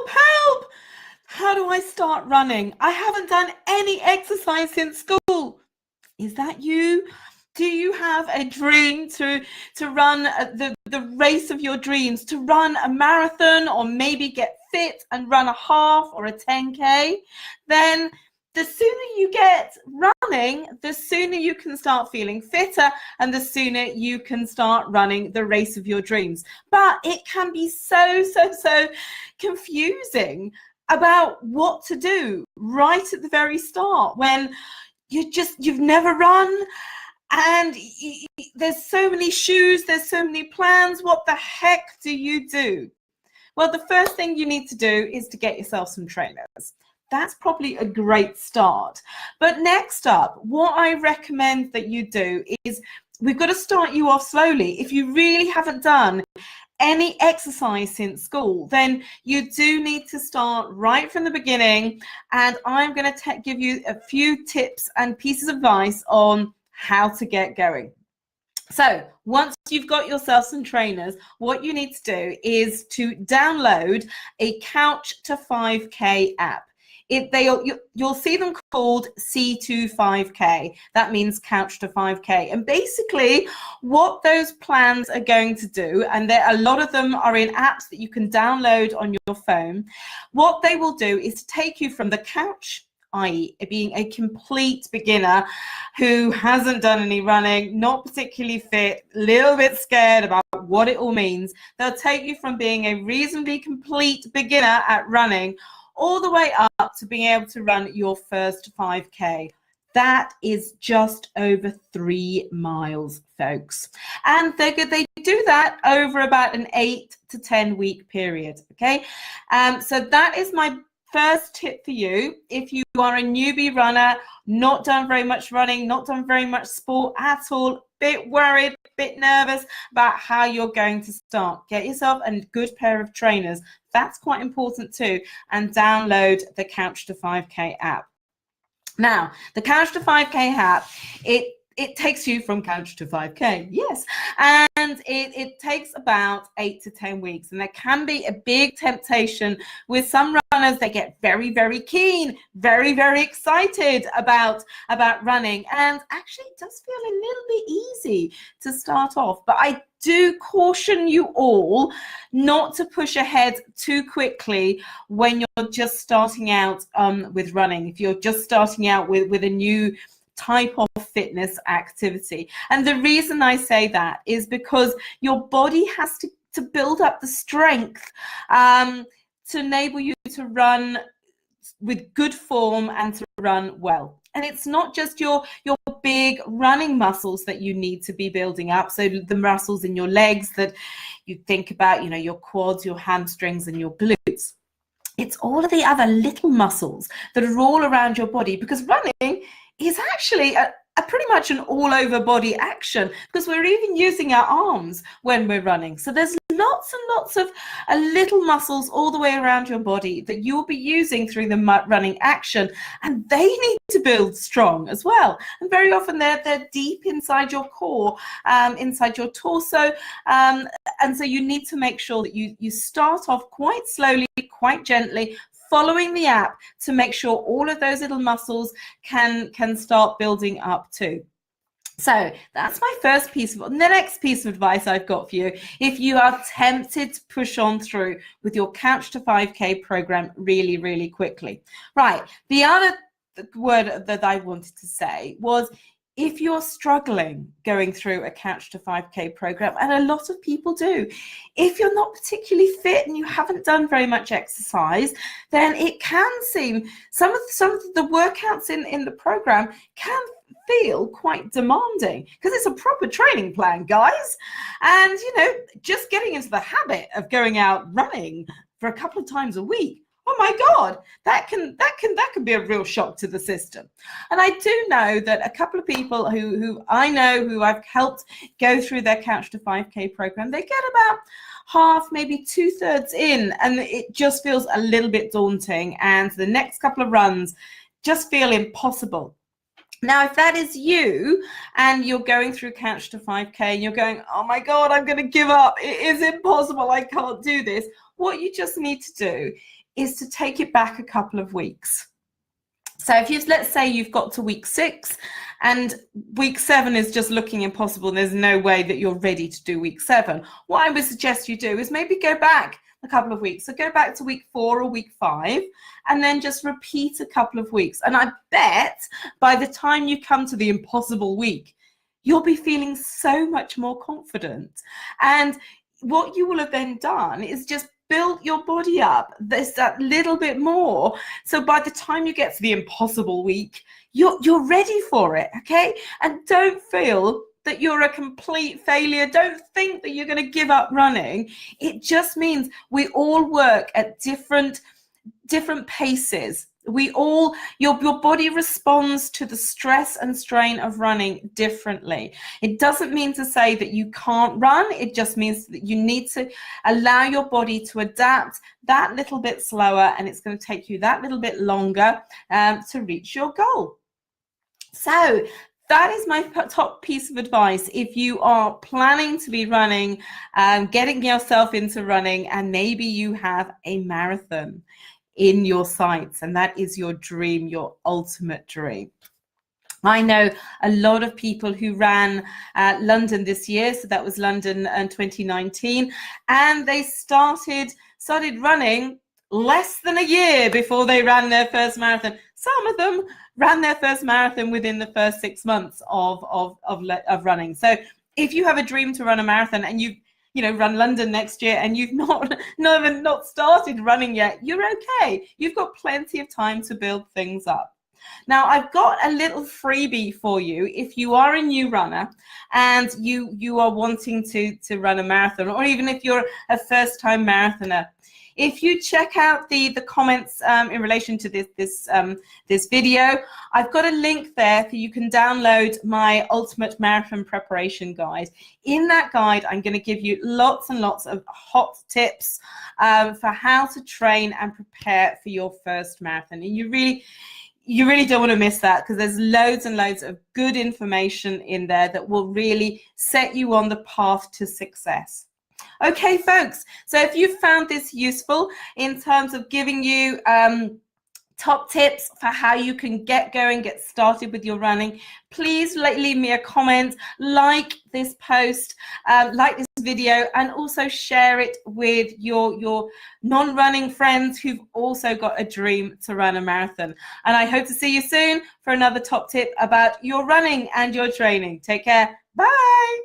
help. How do I start running? I haven't done any exercise since school. Is that you? Do you have a dream to run the race of your dreams, to run a marathon, or maybe get fit and run a half or a 10K? Then the sooner you get running, the sooner you can start feeling fitter, and the sooner you can start running the race of your dreams. But it can be so confusing about what to do right at the very start when you've never run, and there's so many shoes, there's so many plans. What the heck do you do? Well, the first thing you need to do is to get yourself some trainers. That's probably a great start. But next up, what I recommend that you do is, we've got to start you off slowly. If you really haven't done any exercise since school, then you do need to start right from the beginning. And I'm going to give you a few tips and pieces of advice on how to get going. So once you've got yourself some trainers, what you need to do is to download a Couch to 5K app. You'll see them called C25K. That means Couch to 5K. And basically what those plans are going to do, and a lot of them are in apps that you can download on your phone, what they will do is to take you from the couch, i.e. being a complete beginner who hasn't done any running, not particularly fit, a little bit scared about what it all means. They'll take you from being a reasonably complete beginner at running all the way up to being able to run your first 5K. That is just over 3 miles, folks. And they do that over about an 8 to 10 week period, okay? So that is my first tip for you. If you are a newbie runner, not done very much running, not done very much sport at all, bit worried, bit nervous about how you're going to start, get yourself a good pair of trainers. That's quite important too. And download the Couch to 5K app. Now, the Couch to 5K app, it takes you from couch to 5K, yes, and it takes about 8 to 10 weeks, and there can be a big temptation with some runners. They get very keen, very excited about running, and actually it does feel a little bit easy to start off. But I do caution you all not to push ahead too quickly when you're just starting out with running. If you're just starting out with a new type of fitness activity. And the reason I say that is because your body has to build up the strength to enable you to run with good form and to run well. And it's not just your big running muscles that you need to be building up. So the muscles in your legs that you think about, your quads, your hamstrings, and your glutes. It's all of the other little muscles that are all around your body, because running is actually a pretty much an all-over body action, because we're even using our arms when we're running. So there's lots and lots of little muscles all the way around your body that you'll be using through the running action, and they need to build strong as well. And very often they're deep inside your core, inside your torso, and so you need to make sure that you start off quite slowly, quite gently, following the app to make sure all of those little muscles can start building up too. So that's my first piece of, the next piece of advice I've got for you. If you are tempted to push on through with your Couch to 5K program really quickly. Right, the other word that I wanted to say was, if you're struggling going through a Couch to 5K program, and a lot of people do, if you're not particularly fit and you haven't done very much exercise, then it can seem, some of the workouts in the program can feel quite demanding, because it's a proper training plan, guys. And just getting into the habit of going out running for a couple of times a week, oh my God, that can be a real shock to the system. And I do know that a couple of people who I know who I've helped go through their Couch to 5K program, they get about half, maybe 2/3 in, and it just feels a little bit daunting, and the next couple of runs just feel impossible. Now, if that is you and you're going through Couch to 5K and you're going, oh my God, I'm going to give up, it is impossible, I can't do this, what you just need to do is to take it back a couple of weeks. So if you, let's say you've got to week 6 and week 7 is just looking impossible, and there's no way that you're ready to do week 7, what I would suggest you do is maybe go back a couple of weeks. So go back to week 4 or week 5 and then just repeat a couple of weeks. And I bet by the time you come to the impossible week, you'll be feeling so much more confident. And what you will have then done is just built your body up that little bit more. So by the time you get to the impossible week, you're ready for it, okay? And don't feel that you're a complete failure. Don't think that you're going to give up running. It just means we all work at different paces. Your body responds to the stress and strain of running differently. It doesn't mean to say that you can't run. It just means that you need to allow your body to adapt that little bit slower, and it's going to take you that little bit longer to reach your goal. So that is my top piece of advice. If you are planning to be running, getting yourself into running, and maybe you have a marathon in your sights, and that is your dream, your ultimate dream. I know a lot of people who ran London this year, so that was London 2019, and they started running less than a year before they ran their first marathon. Some of them ran their first marathon within the first 6 months of running. So if you have a dream to run a marathon and you run London next year and you've not started running yet, you're okay. You've got plenty of time to build things up. Now, I've got a little freebie for you if you are a new runner and you are wanting to run a marathon, or even if you're a first-time marathoner. If you check out the comments in relation to this video, I've got a link there so you can download my Ultimate Marathon Preparation Guide. In that guide, I'm going to give you lots and lots of hot tips for how to train and prepare for your first marathon. And you really don't want to miss that, because there's loads and loads of good information in there that will really set you on the path to success. Okay, folks, so if you found this useful in terms of giving you top tips for how you can get started with your running, please leave me a comment, like this post, like this video, and also share it with your non-running friends who've also got a dream to run a marathon. And I hope to see you soon for another top tip about your running and your training. Take care. Bye.